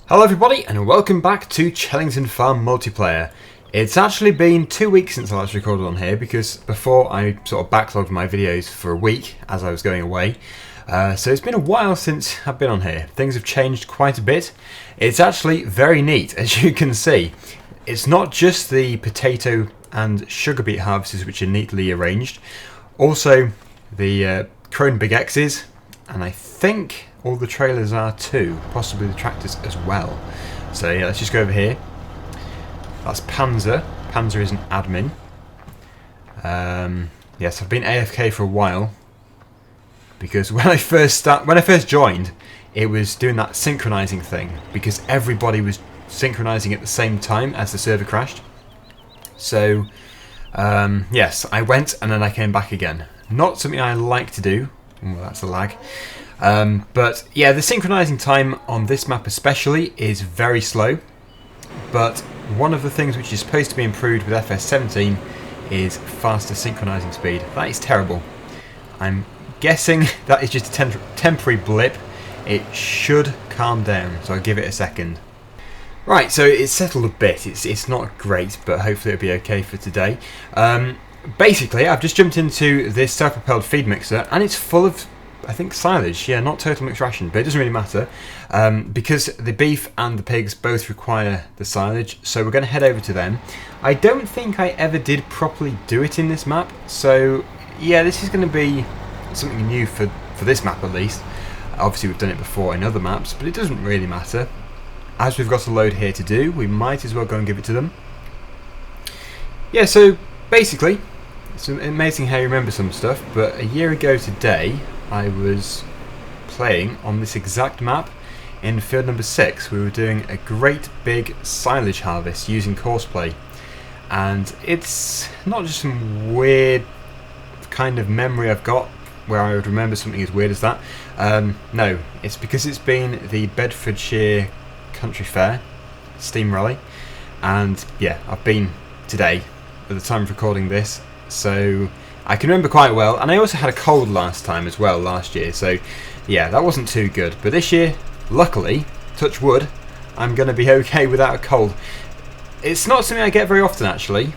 Hello everybody and welcome back to Chellington Farm Multiplayer. It's actually been 2 weeks since I last recorded on here because before I sort of backlogged my videos for a week as I was going away. So it's been a while since I've been on here. Things have changed quite a bit. It's actually very neat, as you can see. It's not just the potato and sugar beet harvesters which are neatly arranged. Also the Crone Big X's, and I think all the trailers are too, possibly the tractors as well. So yeah, let's just go over here. That's Panzer. Panzer is an admin. Yes, I've been AFK for a while because when I first joined, it was doing that synchronizing thing because everybody was synchronizing at the same time as the server crashed. So yes, I went and then I came back again. Not something I like to do. Well, that's a lag. But yeah, the synchronizing time on this map especially is very slow. But one of the things which is supposed to be improved with FS17 is faster synchronizing speed. That is terrible. I'm guessing that is just a temporary blip. It should calm down, so I'll give it a second. Right, so it's settled a bit. It's not great, but hopefully it'll be okay for today. Basically, I've just jumped into this self-propelled feed mixer, and it's full of, I think, silage. Yeah, not total mixed ration, but it doesn't really matter because the beef and the pigs both require the silage, so we're going to head over to them. I don't think I ever did properly do it in this map, so yeah, this is going to be something new for this map at least. Obviously, we've done it before in other maps, but it doesn't really matter. As we've got a load here to do, we might as well go and give it to them. Yeah, so basically, it's amazing how you remember some stuff, but a year ago today, I was playing on this exact map in field number 6. We were doing a great big silage harvest using Courseplay, and it's not just some weird kind of memory I've got where I would remember something as weird as that. No, it's because it's been the Bedfordshire Country Fair Steam Rally, and yeah, I've been today at the time of recording this, so I can remember quite well. And I also had a cold last time as well, last year, so yeah, that wasn't too good. But this year, luckily, touch wood, I'm going to be okay without a cold. It's not something I get very often actually,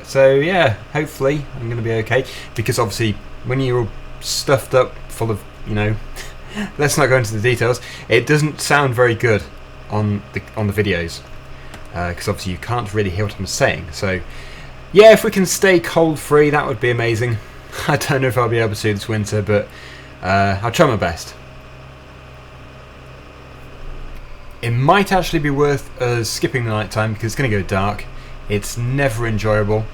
so yeah, hopefully I'm going to be okay, because obviously when you're stuffed up full of, you know, let's not go into the details, it doesn't sound very good on the videos because obviously you can't really hear what I'm saying. So yeah, if we can stay cold free, that would be amazing. I don't know if I'll be able to this winter, but I'll try my best. It might actually be worth us skipping the night time because it's going to go dark. It's never enjoyable.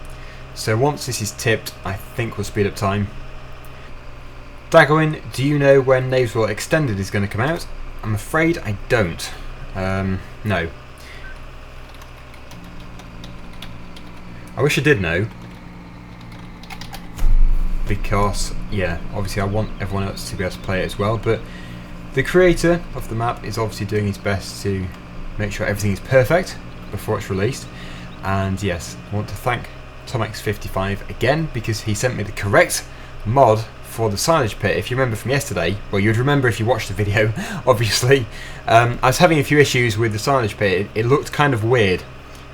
So once this is tipped, I think we'll speed up time. Daggerwin, do you know when Knavesville Extended is going to come out? I'm afraid I don't. No. I wish I did know, because yeah, obviously I want everyone else to be able to play it as well, but the creator of the map is obviously doing his best to make sure everything is perfect before it's released. And yes, I want to thank TomX55 again because he sent me the correct mod for the silage pit. If you remember from yesterday, well, you'd remember if you watched the video obviously, I was having a few issues with the silage pit. It looked kind of weird,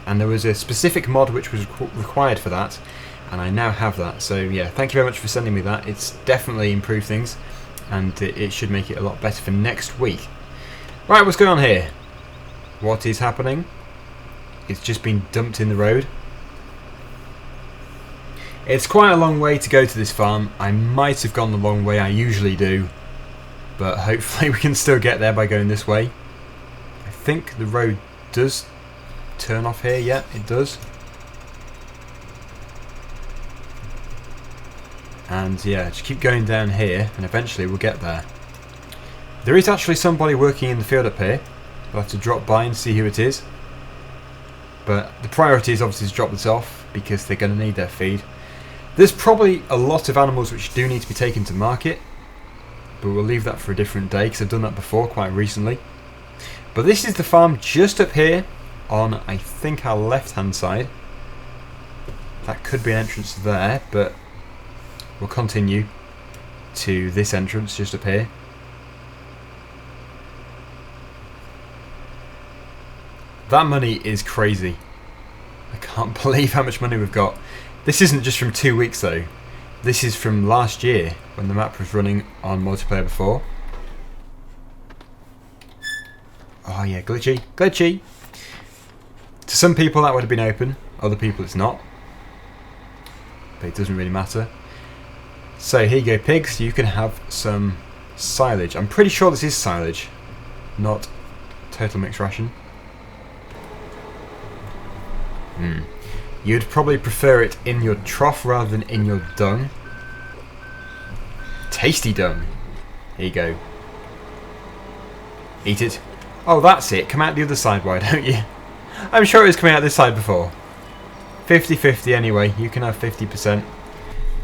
and there was a specific mod which was required for that, and I now have that. So yeah, thank you very much for sending me that. It's definitely improved things, and it should make it a lot better for next week. Right, what's going on here? What is happening? It's just been dumped in the road. It's quite a long way to go to this farm. I might have gone the long way I usually do, but hopefully we can still get there by going this way. I think the road does turn off here. Yeah, it does. And yeah, just keep going down here and eventually we'll get there. There is actually somebody working in the field up here. We'll have to drop by and see who it is. But the priority is obviously to drop this off because they're going to need their feed. There's probably a lot of animals which do need to be taken to market, but we'll leave that for a different day because I've done that before quite recently. But this is the farm just up here on, I think, our left hand side. That could be an entrance there, but we'll continue to this entrance just up here. That money is crazy. I can't believe how much money we've got. This isn't just from 2 weeks though. This is from last year when the map was running on multiplayer before. Oh yeah, glitchy. Glitchy! To some people that would have been open, other people it's not. But it doesn't really matter. So here you go, pigs, you can have some silage. I'm pretty sure this is silage, not total mixed ration. You'd probably prefer it in your trough rather than in your dung. Tasty dung. Here you go. Eat it. Oh, that's it. Come out the other side, why don't you? I'm sure it was coming out this side before. 50-50 anyway. You can have 50%.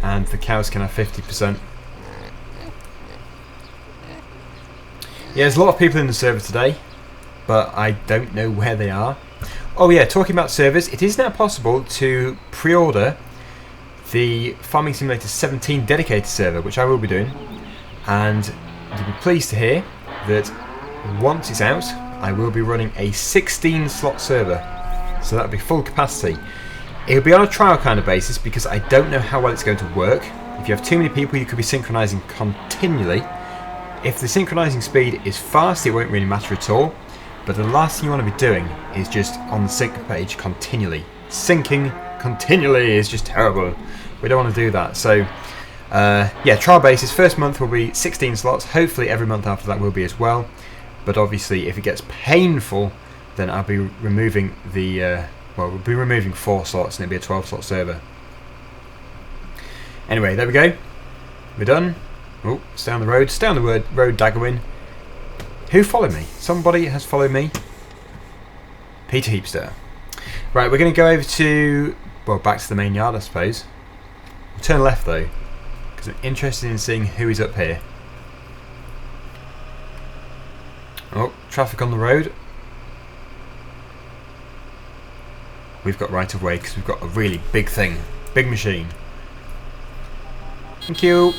And the cows can have 50%. Yeah, there's a lot of people in the server today. But I don't know where they are. Oh yeah, talking about servers, it is now possible to pre-order the Farming Simulator 17 dedicated server, which I will be doing. And you'll be pleased to hear that once it's out, I will be running a 16-slot server. So that'll be full capacity. It'll be on a trial kind of basis because I don't know how well it's going to work. If you have too many people, you could be synchronizing continually. If the synchronizing speed is fast, it won't really matter at all. But the last thing you want to be doing is just on the sync page continually. Syncing continually is just terrible. We don't want to do that. So, yeah, trial basis. First month will be 16 slots. Hopefully every month after that will be as well. But obviously, if it gets painful, then I'll be removing the... well, we'll be removing 4 slots and it'll be a 12-slot server. Anyway, there we go. We're done. Oh, stay on the road. Stay on the road, Daggerwin. Who followed me? Somebody has followed me. Peter Heapster. Right, we're going to go over to... well, back to the main yard, I suppose. We'll turn left, though, because I'm interested in seeing who is up here. Oh, traffic on the road. We've got right of way because we've got a really big thing. Big machine. Thank you.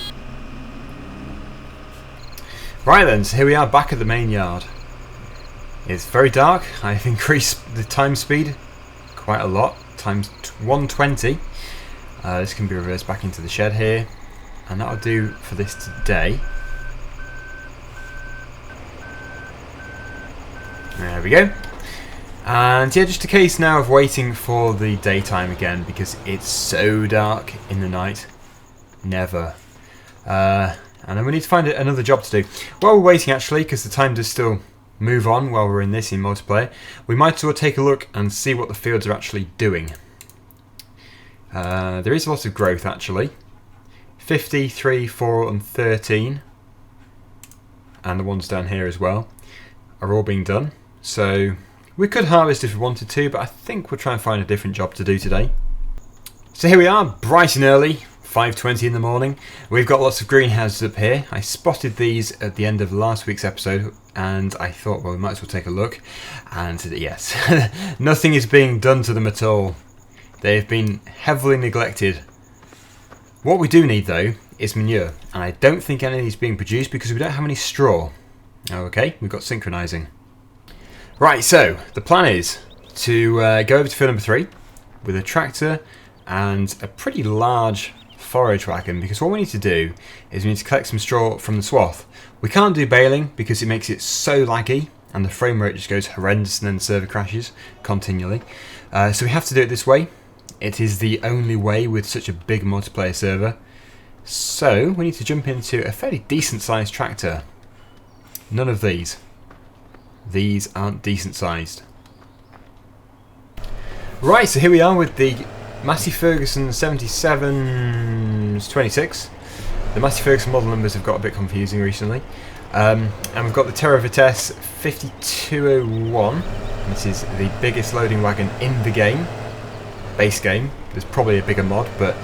Right then, so here we are back at the main yard. It's very dark. I've increased the time speed quite a lot, times 120. This can be reversed back into the shed here. And that'll do for this today. There we go. And yeah, just a case now of waiting for the daytime again because it's so dark in the night. Never. And then we need to find another job to do. While we're waiting actually, because the time does still move on while we're in this in multiplayer, we might as well take a look and see what the fields are actually doing. There is a lot of growth actually. 50, 3, 4 and 13. And the ones down here as well are all being done. So we could harvest if we wanted to, but I think we'll try and find a different job to do today. So here we are, bright and early, 5:20 in the morning. We've got lots of greenhouses up here. I spotted these at the end of last week's episode, and I thought, well, we might as well take a look. And yes, nothing is being done to them at all. They've been heavily neglected. What we do need, though, is manure, and I don't think any of these being produced because we don't have any straw. Okay, we've got synchronizing. Right, so the plan is to go over to field number 3 with a tractor and a pretty large forage wagon, because what we need to do is we need to collect some straw from the swath. We can't do baling because it makes it so laggy and the frame rate just goes horrendous and then the server crashes continually. So we have to do it this way. It is the only way with such a big multiplayer server. So we need to jump into a fairly decent sized tractor. None of these. These aren't decent sized. Right, so here we are with the Massey Ferguson 7726. The Massey Ferguson model numbers have got a bit confusing recently. And we've got the Terra Vitesse 5201. This is the biggest loading wagon in the game. Base game. There's probably a bigger mod, but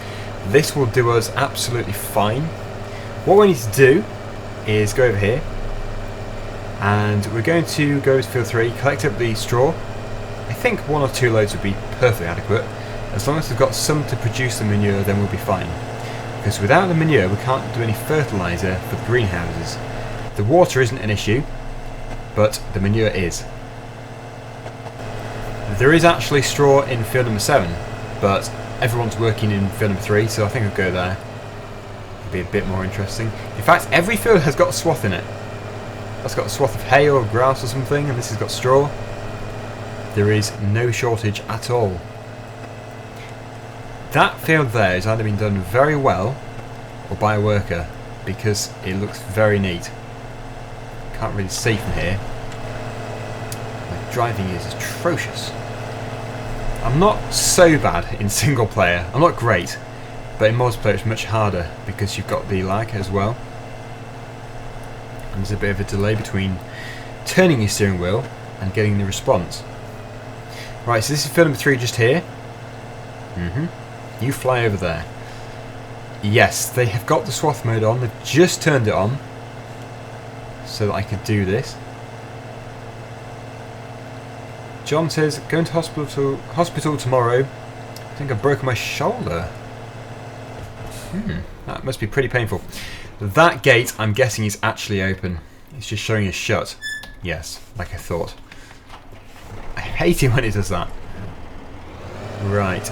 this will do us absolutely fine. What we need to do is go over here. And we're going to go to field 3, collect up the straw. I think 1 or 2 loads would be perfectly adequate. As long as we've got some to produce the manure, then we'll be fine. Because without the manure, we can't do any fertiliser for the greenhouses. The water isn't an issue, but the manure is. There is actually straw in field number 7, but everyone's working in field number 3, so I think I'll go there. It'll be a bit more interesting. In fact, every field has got a swath in it. That's got a swath of hay or grass or something, and this has got straw. There is no shortage at all. That field there has either been done very well or by a worker, because it looks very neat. Can't really see from here. My driving is atrocious. I'm not so bad in single player. I'm not great, but in multiplayer it's much harder because you've got the lag as well. And there's a bit of a delay between turning your steering wheel and getting the response. Right, so this is field number 3 just here. You fly over there. Yes, they have got the swath mode on. They've just turned it on so that I could do this. John says, going to hospital tomorrow. I think I've broken my shoulder. That must be pretty painful. That gate, I'm guessing, is actually open. It's just showing us shut. Yes, like I thought. I hate it when it does that. Right.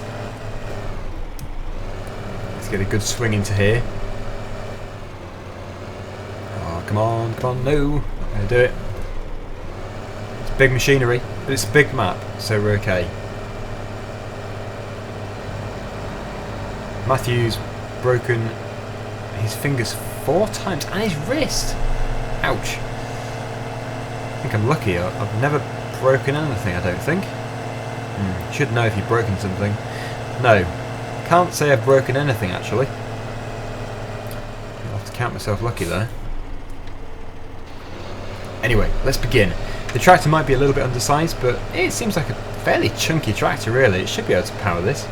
Let's get a good swing into here. Oh, come on, no. I'm going to do it. It's big machinery, but it's a big map, so we're okay. Matthew's broken his fingers 4 times and his wrist. Ouch. I think I'm lucky. I've never broken anything, I don't think. Should know if you've broken something. No. Can't say I've broken anything, actually. I'll have to count myself lucky there. Anyway, let's begin. The tractor might be a little bit undersized, but it seems like a fairly chunky tractor, really. It should be able to power this.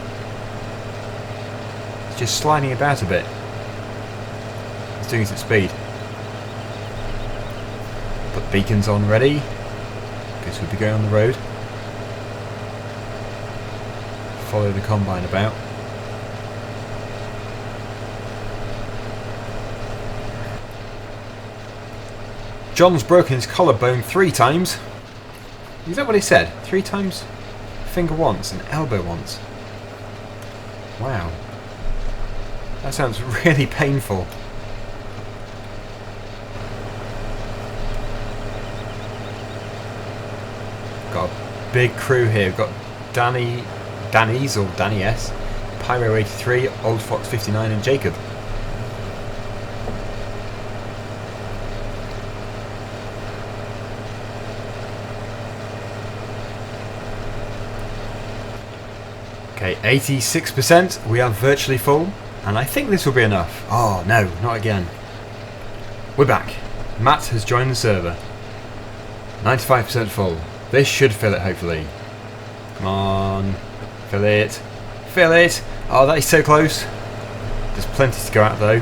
It's just sliding about a bit. It's doing it at speed. Put beacons on ready, because we'll be going on the road. Follow the combine about. John's broken his collarbone 3 times. Is that what he said? 3 times? Finger once and elbow once. Wow. That sounds really painful. Got a big crew here. We've got Danny's or Danny S, Pyro 83, Old Fox 59 and Jacob. Okay, 86%. We are virtually full, and I think this will be enough. Oh no, not again. We're back. Matt has joined the server. 95% full. This should fill it, hopefully. Come on. Fill it. Fill it. Oh, that is so close. There's plenty to go out, though.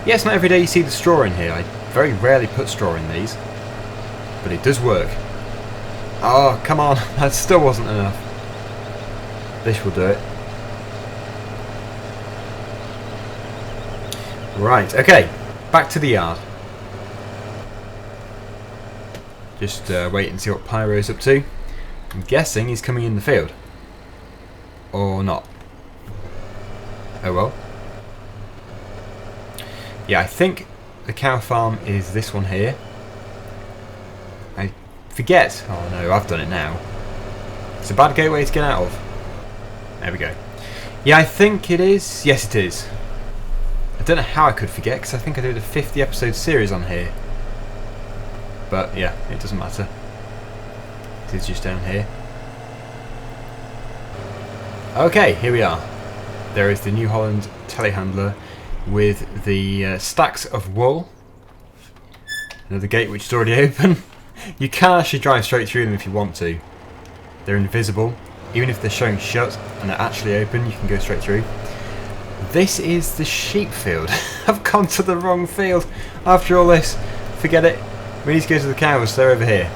Yes, not every day you see the straw in here. I very rarely put straw in these. But it does work. Oh, come on. That still wasn't enough. This will do it. Right, okay. Back to the yard. Just wait and see what Pyro's up to. I'm guessing he's coming in the field. Or not. Oh well. Yeah, I think the cow farm is this one here. I forget. Oh no, I've done it now. It's a bad gateway to get out of. There we go. Yeah, I think it is. Yes, it is. I don't know how I could forget, because I think I did a 50 episode series on here. But yeah, it doesn't matter. It is just down here. Okay, here we are. There is the New Holland telehandler with the stacks of wool. Another gate which is already open. You can actually drive straight through them if you want to. They're invisible. Even if they're showing shut and they're actually open, you can go straight through. This is the sheep field. I've gone to the wrong field. After all this, forget it. We need to go to the cows. They're over here.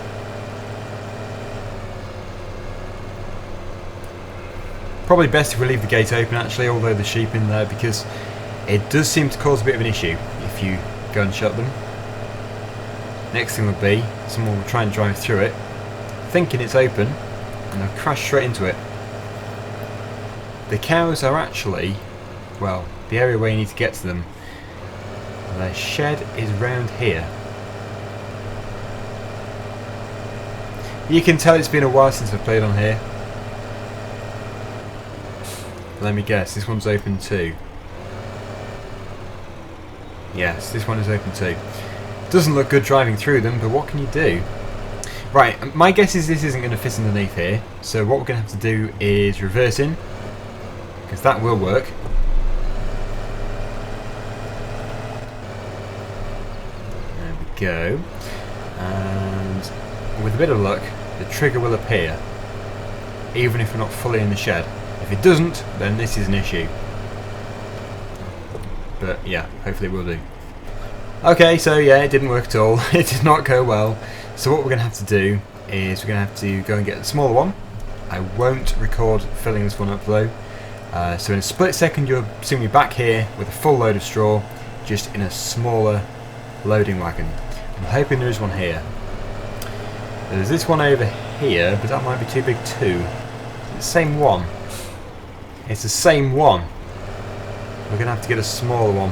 Probably best if we leave the gate open, actually, although the sheep in there, because it does seem to cause a bit of an issue if you go and shut them. Next thing would be someone will try and drive through it, thinking it's open, and I've crashed straight into it. The cows are actually, well, the area where you need to get to them. Their shed is round here. You can tell it's been a while since I've played on here. Let me guess, this one's open too. Yes, this one is open too. Doesn't look good driving through them, but what can you do? Right, my guess is this isn't going to fit underneath here, so what we're going to have to do is reverse in, because that will work. There we go. And with a bit of luck, the trigger will appear, even if we're not fully in the shed. If it doesn't, then this is an issue. But yeah, hopefully it will do. Okay, so yeah, it didn't work at all. It did not go well. So what we're going to have to do is we're going to have to go and get the smaller one. I won't record filling this one up though. So in a split second you'll see me back here with a full load of straw, just in a smaller loading wagon. I'm hoping there is one here. There's this one over here, but that might be too big too. It's the same one. It's the same one. We're going to have to get a smaller one.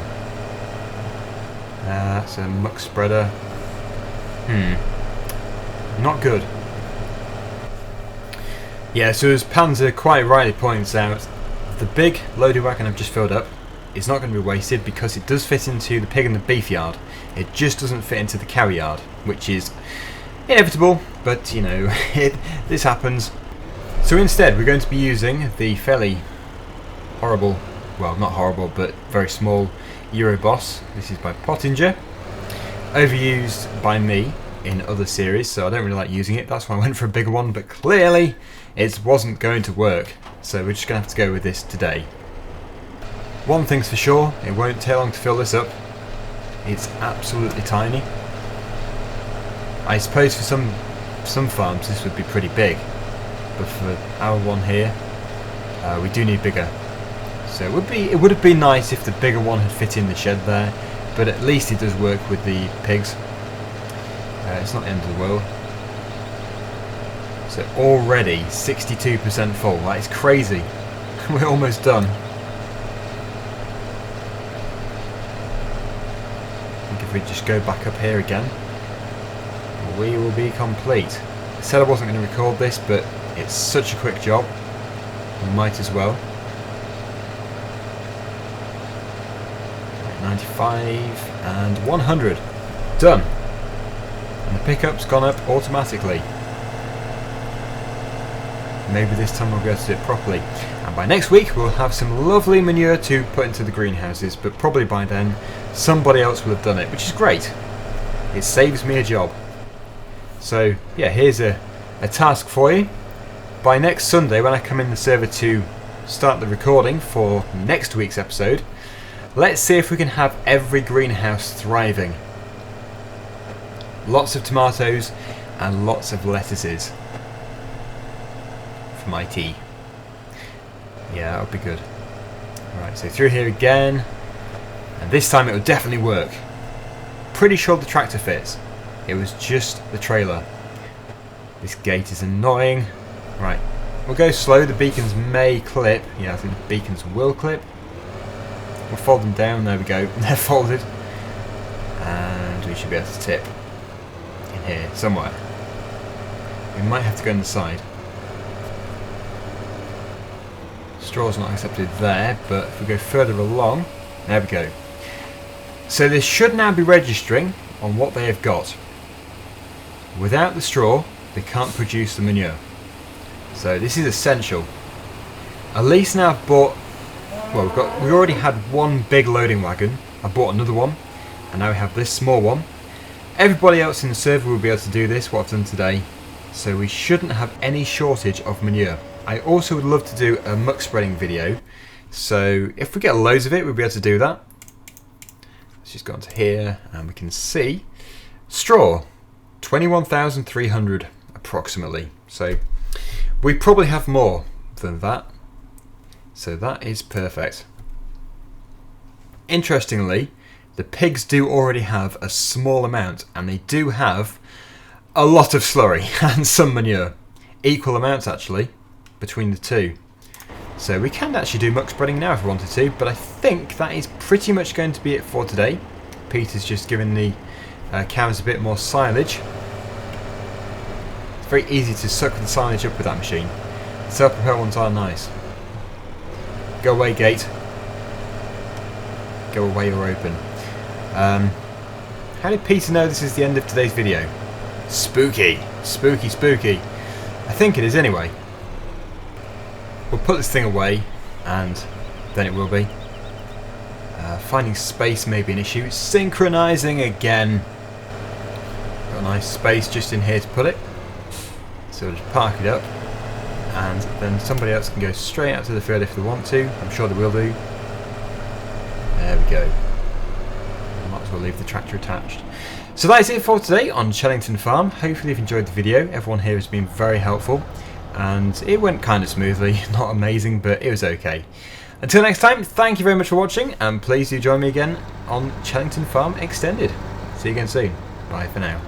That's a muck spreader. Not good. Yeah, so as Panzer quite rightly points out, the big loading wagon I've just filled up is not going to be wasted because it does fit into the pig and the beef yard. It just doesn't fit into the cow yard, which is inevitable, but you know, this happens. So instead we're going to be using the fairly horrible, well not horrible, but very small Euroboss. This is by Pottinger. Overused by me in other series, so I don't really like using it. That's why I went for a bigger one, but clearly it wasn't going to work. So we're just going to have to go with this today. One thing's for sure, it won't take long to fill this up. It's absolutely tiny. I suppose for some farms this would be pretty big, but for our one here, we do need bigger. So it would have been nice if the bigger one had fit in the shed there, but at least it does work with the pigs. It's not the end of the world. So already 62% full. That is crazy. We're almost done. I think if we just go back up here again, we will be complete. I said I wasn't going to record this, but it's such a quick job. We might as well. 95 and 100. Done. And the pickup's gone up automatically. Maybe this time we'll be able to do it properly. And by next week we'll have some lovely manure to put into the greenhouses, but probably by then somebody else will have done it, which is great. It saves me a job. So yeah, here's a task for you. By next Sunday, when I come in the server to start the recording for next week's episode, let's see if we can have every greenhouse thriving. Lots of tomatoes and lots of lettuces for my tea. Yeah, that would be good. Right, so through here again, and this time it will definitely work. Pretty sure the tractor fits. It was just the trailer. This gate is annoying. Right, we'll go slow. The beacons may clip. Yeah, I think the beacons will clip. We'll fold them down. There we go. They're folded. And we should be able to tip in here somewhere. We might have to go on the side. Straw's not accepted there, but if we go further along, there we go. So this should now be registering on what they have got. Without the straw, they can't produce the manure. So this is essential. At least now I've bought, well, we already had one big loading wagon. I bought another one, and now we have this small one. Everybody else in the server will be able to do this, what I've done today, so we shouldn't have any shortage of manure. I also would love to do a muck spreading video, so if we get loads of it, we'll be able to do that. Let's just go onto here, and we can see straw, 21,300 approximately. So we probably have more than that. So that is perfect. Interestingly, the pigs do already have a small amount, and they do have a lot of slurry and some manure. equal amounts actually between the two. So we can actually do muck spreading now if we wanted to, but I think that is pretty much going to be it for today. Peter's just given the cows a bit more silage. It's very easy to suck the silage up with that machine. Self-propelled ones are nice. Go away, gate. Go away or open. How did Peter know this is the end of today's video? Spooky. Spooky, spooky. I think it is anyway. We'll put this thing away, and then it will be. Finding space may be an issue. Synchronizing again. Got a nice space just in here to put it. So we'll just park it up, and then somebody else can go straight out to the field if they want to. I'm sure they will do. There we go. Might as well leave the tractor attached. So that is it for today on Chellington Farm. Hopefully you've enjoyed the video. Everyone here has been very helpful. And it went kind of smoothly. Not amazing, but it was okay. Until next time, thank you very much for watching. And please do join me again on Chellington Farm Extended. See you again soon. Bye for now.